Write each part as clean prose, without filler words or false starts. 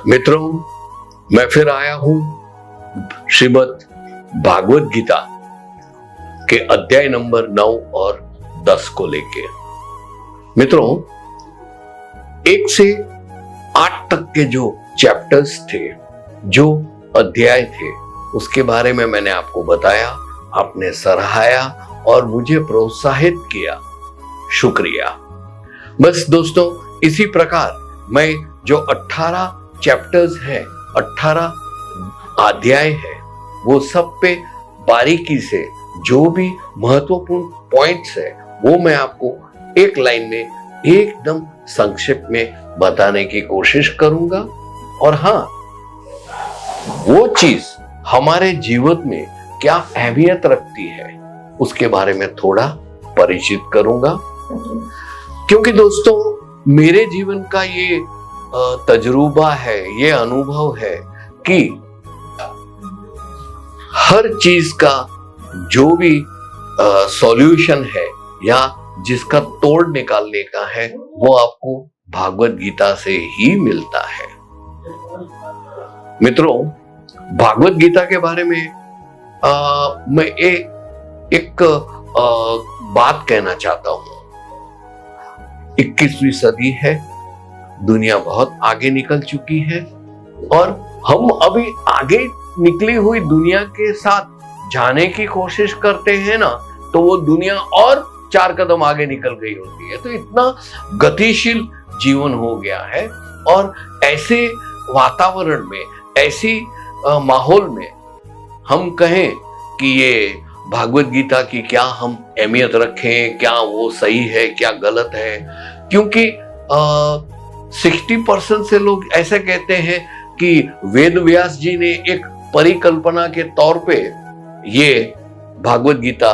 मित्रों, मैं फिर आया हूं श्रीमद् भागवत गीता के अध्याय नंबर 9 और 10 को लेके। मित्रों, 1 से 8 तक के जो चैप्टर्स थे, जो अध्याय थे, उसके बारे में मैंने आपको बताया, आपने सराहाया और मुझे प्रोत्साहित किया। शुक्रिया। बस दोस्तों, इसी प्रकार मैं जो 18 चैप्टर्स हैं, 18 अध्याय है, वो सब पे बारीकी से जो भी महत्वपूर्ण पॉइंट्स है वो मैं आपको एक लाइन में एकदम संक्षिप्त में बताने की कोशिश करूंगा। और हाँ, वो चीज हमारे जीवन में क्या अहमियत रखती है उसके बारे में थोड़ा परिचित करूंगा, क्योंकि दोस्तों मेरे जीवन का ये तजुर्बा है, ये अनुभव है कि हर चीज का जो भी सॉल्यूशन है या जिसका तोड़ निकालने का है वो आपको भागवत गीता से ही मिलता है। मित्रों, भागवत गीता के बारे में मैं एक बात कहना चाहता हूं। 21वीं सदी है, दुनिया बहुत आगे निकल चुकी है और हम अभी आगे निकली हुई दुनिया के साथ जाने की कोशिश करते हैं ना, तो वो दुनिया और 4 कदम आगे निकल गई होती है। तो इतना गतिशील जीवन हो गया है और ऐसे वातावरण में, ऐसी माहौल में हम कहें कि ये भागवत गीता की क्या हम अहमियत रखें, क्या वो सही है, क्या गलत है, क्योंकि 60% से लोग ऐसे कहते हैं कि वेद व्यास जी ने एक परिकल्पना के तौर पे ये भागवत गीता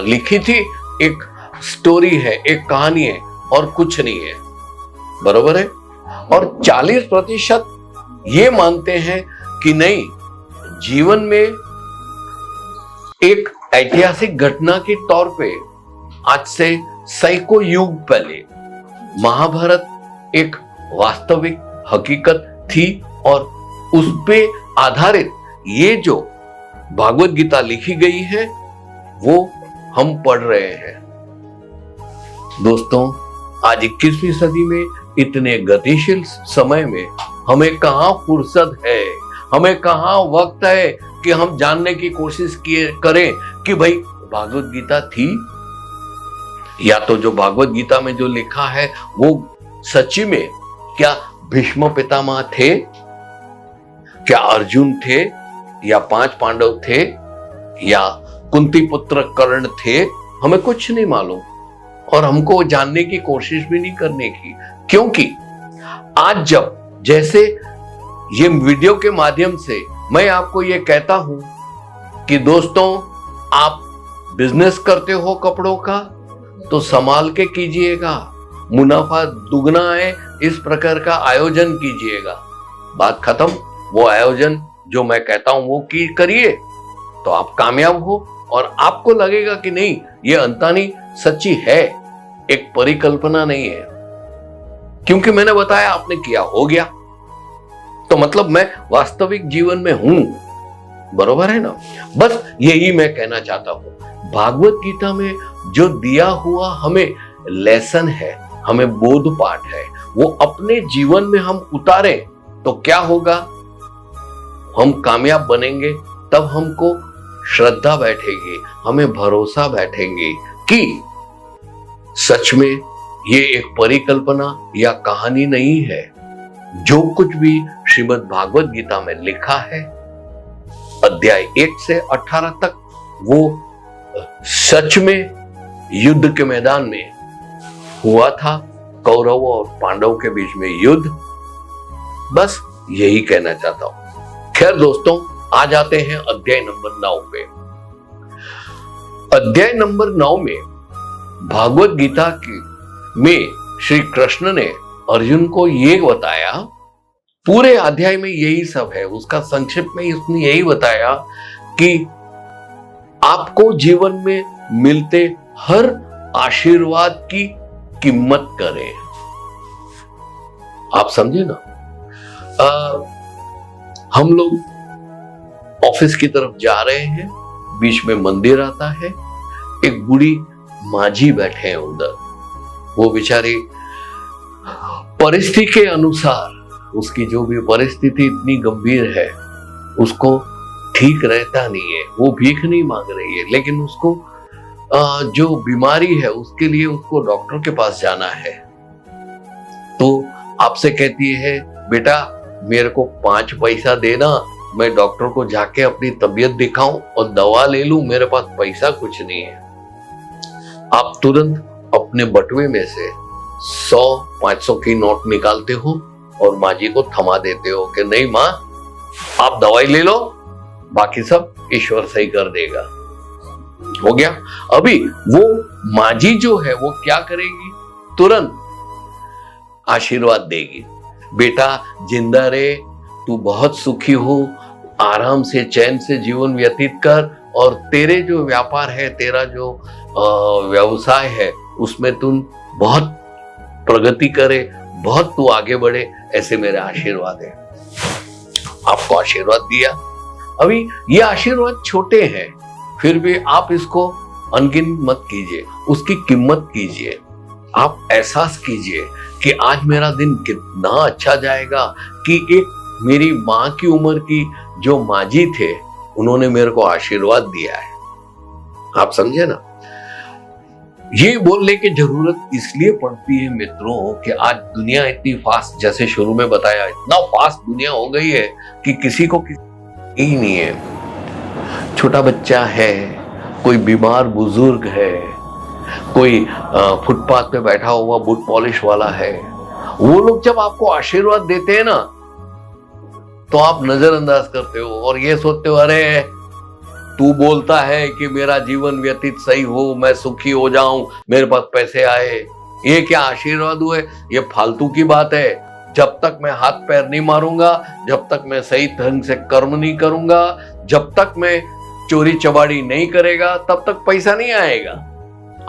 लिखी थी, एक स्टोरी है, एक कहानी है और कुछ नहीं है। बरोबर है। और 40% ये मानते हैं कि नहीं, जीवन में एक ऐतिहासिक घटना के तौर पे आज से सैकड़ों युग पहले महाभारत एक वास्तविक हकीकत थी और उस पे आधारित ये जो भागवत गीता लिखी गई है वो हम पढ़ रहे हैं। दोस्तों, आज 21वीं सदी में इतने गतिशील समय में हमें कहां फुर्सत है, हमें कहां वक्त है कि हम जानने की कोशिश करें कि भाई भागवत गीता थी, या तो जो भागवत गीता में जो लिखा है वो सच्ची में क्या भीष्म पितामह थे, क्या अर्जुन थे, या 5 पांडव थे, या कुंती पुत्र कर्ण थे। हमें कुछ नहीं मालूम और हमको जानने की कोशिश भी नहीं करने की, क्योंकि आज जब जैसे ये वीडियो के माध्यम से मैं आपको ये कहता हूं कि दोस्तों, आप बिजनेस करते हो कपड़ों का तो संभाल के कीजिएगा, मुनाफा दुगना है इस प्रकार का आयोजन कीजिएगा। बात खत्म। वो आयोजन जो मैं कहता हूं वो करिए तो आप कामयाब हो और आपको लगेगा कि नहीं, ये अंतानी सच्ची है, एक परिकल्पना नहीं है। क्योंकि मैंने बताया, आपने किया, हो गया, तो मतलब मैं वास्तविक जीवन में हूं। बरोबर है ना। बस यही मैं कहना चाहता हूं। भागवत गीता में जो दिया हुआ हमें लेसन है, हमें बोध पाठ है, वो अपने जीवन में हम उतारें तो क्या होगा, हम कामयाब बनेंगे। तब हमको श्रद्धा बैठेगी, हमें भरोसा बैठेंगे कि सच में ये एक परिकल्पना या कहानी नहीं है। जो कुछ भी श्रीमद् भागवत गीता में लिखा है, अध्याय 1 से 18 तक, वो सच में युद्ध के मैदान में हुआ था, कौरवों और पांडवों के बीच में युद्ध। बस यही कहना चाहता हूं। खैर दोस्तों, आ जाते हैं अध्याय नंबर 9 पे। अध्याय नंबर 9 में भागवत गीता में श्री कृष्ण ने अर्जुन को ये बताया, पूरे अध्याय में यही सब है, उसका संक्षिप्त में उसने यही बताया कि आपको जीवन में मिलते हर आशीर्वाद की कीमत करें। आप समझे ना, हम लोग ऑफिस की तरफ जा रहे हैं, बीच में मंदिर आता है, एक बूढ़ी माजी बैठे हैं उधर। वो बेचारी परिस्थिति के अनुसार, उसकी जो भी परिस्थिति इतनी गंभीर है, उसको ठीक रहता नहीं है। वो भीख नहीं मांग रही है, लेकिन उसको जो बीमारी है उसके लिए उसको डॉक्टर के पास जाना है। तो आपसे कहती है, बेटा मेरे को 5 पैसा देना, मैं डॉक्टर को जाके अपनी तबीयत दिखाऊं और दवा ले लूं, मेरे पास पैसा कुछ नहीं है। आप तुरंत अपने बटुए में से 100-500 की नोट निकालते हो और माँ जी को थमा देते हो कि नहीं माँ, आप दवाई ले लो, बाकी सब ईश्वर सही कर देगा। हो गया। अभी वो माँ जी जो है वो क्या करेगी, तुरंत आशीर्वाद देगी, बेटा जिंदा रहे, तू बहुत सुखी हो, आराम से चैन से जीवन व्यतीत कर, और तेरे जो व्यापार है, तेरा जो व्यवसाय है, उसमें तुम बहुत प्रगति करे, बहुत तू आगे बढ़े, ऐसे मेरे आशीर्वाद है। आपको आशीर्वाद दिया। अभी ये आशीर्वाद छोटे हैं, फिर भी आप इसको अनगिन मत कीजिए, उसकी कीमत कीजिए। आप एहसास कीजिए कि आज मेरा दिन कितना अच्छा जाएगा कि एक मेरी माँ की उम्र की जो माँ जी थे, उन्होंने मेरे को आशीर्वाद दिया है। आप समझे ना। ये बोलने की जरूरत इसलिए पड़ती है मित्रों कि आज दुनिया इतनी फास्ट, जैसे शुरू में बताया, इतना फास्ट दुनिया हो गई है कि किसी को ही नहीं है। छोटा बच्चा है, कोई बीमार बुजुर्ग है, कोई फुटपाथ पे बैठा हुआ बूट पॉलिश वाला है, वो लोग जब आपको आशीर्वाद देते हैं ना, तो आप नजरअंदाज करते हो और ये सोचते हो, अरे तू बोलता है कि मेरा जीवन व्यतीत सही हो, मैं सुखी हो जाऊं, मेरे पास पैसे आए, ये क्या आशीर्वाद हुए? ये फालतू की बात है। जब तक मैं हाथ पैर नहीं मारूंगा, जब तक मैं सही ढंग से कर्म नहीं करूंगा, जब तक मैं चोरी चबाड़ी नहीं करेगा, तब तक पैसा नहीं आएगा।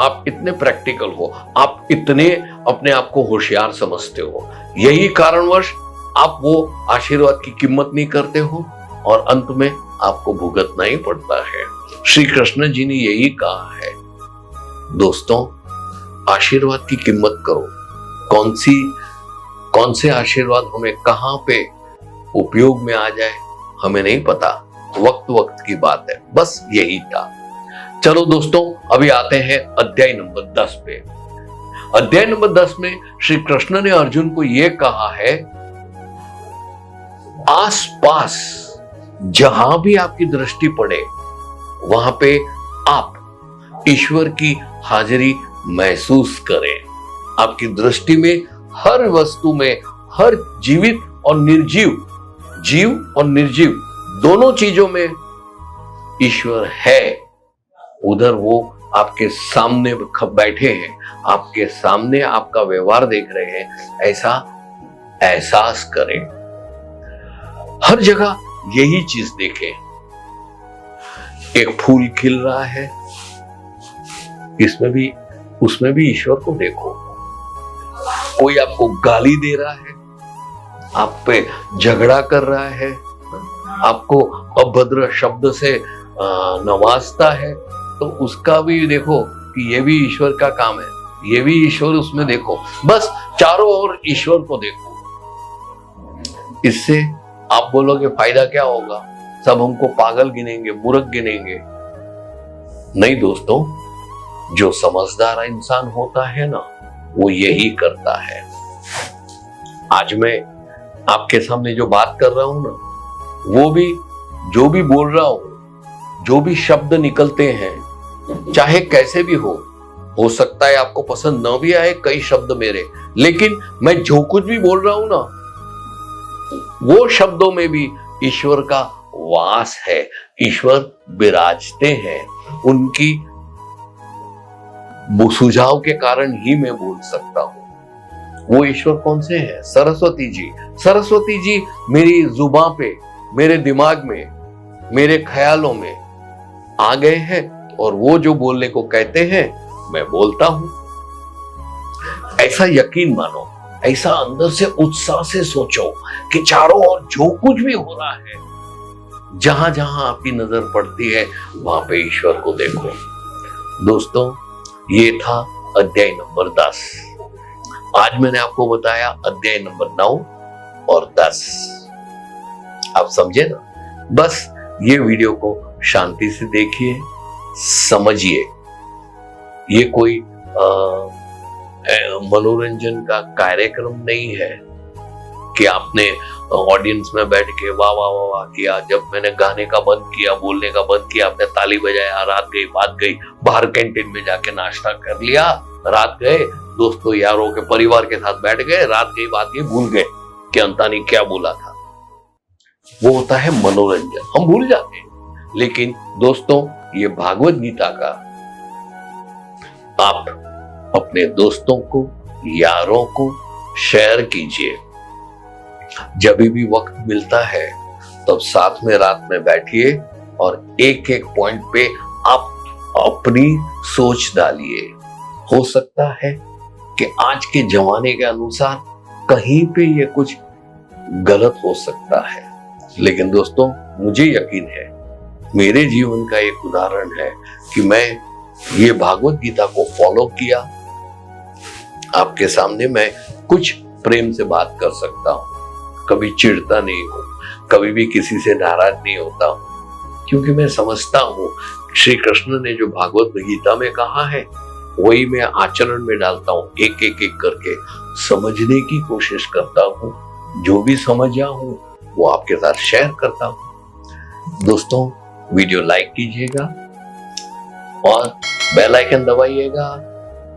आप इतने प्रैक्टिकल हो, आप इतने अपने आप को होशियार समझते हो, यही कारणवश आप वो आशीर्वाद की कीमत नहीं करते हो और अंत में आपको भुगतना ही पड़ता है। श्री कृष्ण जी ने यही कहा है, दोस्तों आशीर्वाद की कीमत करो। कौन से आशीर्वाद हमें कहां पे उपयोग में आ जाए हमें नहीं पता, वक्त की बात है। बस यही था। चलो दोस्तों, अभी आते हैं अध्याय नंबर 10 पे। अध्याय नंबर 10 में श्री कृष्ण ने अर्जुन को यह कहा है, आसपास जहां भी आपकी दृष्टि पड़े वहां पे आप ईश्वर की हाजिरी महसूस करें। आपकी दृष्टि में हर वस्तु में, हर जीवित और निर्जीव, जीव और निर्जीव दोनों चीजों में ईश्वर है। उधर वो आपके सामने बैठे हैं, आपके सामने आपका व्यवहार देख रहे हैं, ऐसा एहसास करें। हर जगह यही चीज देखें। एक फूल खिल रहा है, उसमें भी ईश्वर को देखो। कोई आपको गाली दे रहा है, आप पे झगड़ा कर रहा है, आपको अभद्र शब्द से नवाजता है, तो उसका भी देखो कि ये भी ईश्वर का काम है, ये भी ईश्वर उसमें देखो। बस चारों ओर ईश्वर को देखो। इससे आप बोलोगे फायदा क्या होगा, सब हमको पागल गिनेंगे, मूर्ख गिनेंगे। नहीं दोस्तों, जो समझदार इंसान होता है ना, वो यही करता है। आज मैं आपके सामने जो बात कर रहा हूं ना, वो भी जो भी बोल रहा हूं, जो भी शब्द निकलते हैं, चाहे कैसे भी हो सकता है आपको पसंद न भी आए कई शब्द मेरे, लेकिन मैं जो कुछ भी बोल रहा हूं ना, वो शब्दों में भी ईश्वर का वास है। ईश्वर विराजते हैं, उनकी सुझाव के कारण ही मैं बोल सकता हूं। वो ईश्वर कौन से हैं? सरस्वती जी। सरस्वती जी मेरी जुबान पे, मेरे दिमाग में, मेरे ख्यालों में आ गए हैं, और वो जो बोलने को कहते हैं मैं बोलता हूं। ऐसा यकीन मानो ऐसा अंदर से उत्साह से सोचो कि चारों ओर जो कुछ भी हो रहा है, जहां जहां आपकी नजर पड़ती है वहां पे ईश्वर को देखो। दोस्तों, ये था अध्याय नंबर 10। आज मैंने आपको बताया अध्याय नंबर 9 और 10। आप समझे ना? बस ये वीडियो को शांति से देखिए, समझिए। ये कोई मनोरंजन का कार्यक्रम नहीं है कि आपने ऑडियंस में बैठ के वाह वाह वाह वाह किया, जब मैंने गाने का बंद किया, बोलने का बंद किया, आपने ताली बजाया, रात गई बात गई, बाहर कैंटीन में जाके नाश्ता कर लिया, रात गए, दोस्तों यारों के परिवार के साथ बैठ गए, रात गई बात गई, भूल गए कि अंतानी क्या बोला था। वो होता है मनोरंजन, हम भूल जाते हैं। लेकिन दोस्तों, ये भागवत गीता का आप अपने दोस्तों को, यारों को शेयर कीजिए। जब भी वक्त मिलता है तब साथ में रात में बैठिए और एक एक पॉइंट पे आप अपनी सोच डालिए। हो सकता है कि आज के जमाने के अनुसार कहीं पे ये कुछ गलत हो सकता है, लेकिन दोस्तों मुझे यकीन है, मेरे जीवन का एक उदाहरण है कि मैं ये भागवत गीता को फॉलो किया। आपके सामने मैं कुछ प्रेम से बात कर सकता हूं, कभी चिढ़ता नहीं हूं, कभी भी किसी से नाराज नहीं होता हूं, क्योंकि मैं समझता हूं श्री कृष्ण ने जो भागवत गीता में कहा है वही मैं आचरण में डालता हूं। एक एक एक करके समझने की कोशिश करता हूं, जो भी समझा हूं वो आपके साथ शेयर करता हूं। दोस्तों, वीडियो लाइक कीजिएगा और बेल आइकन दबाइएगा,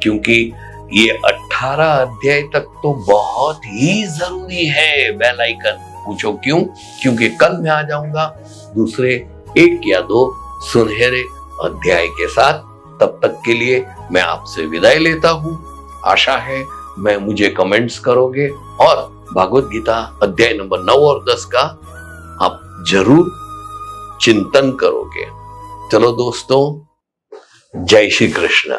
क्योंकि ये 18 अध्याय तक तो बहुत ही जरूरी है बेल आइकन। पूछो क्यों? क्योंकि कल मैं आ जाऊंगा दूसरे 1 या 2 सुनहरे अध्याय के साथ। तब तक के लिए मैं आपसे विदाई लेता हूं। आशा है मुझे कमेंट्स करोगे और भागवत गीता अध्याय नंबर 9 और 10 का आप जरूर चिंतन करोगे। चलो दोस्तों, जय श्री कृष्ण।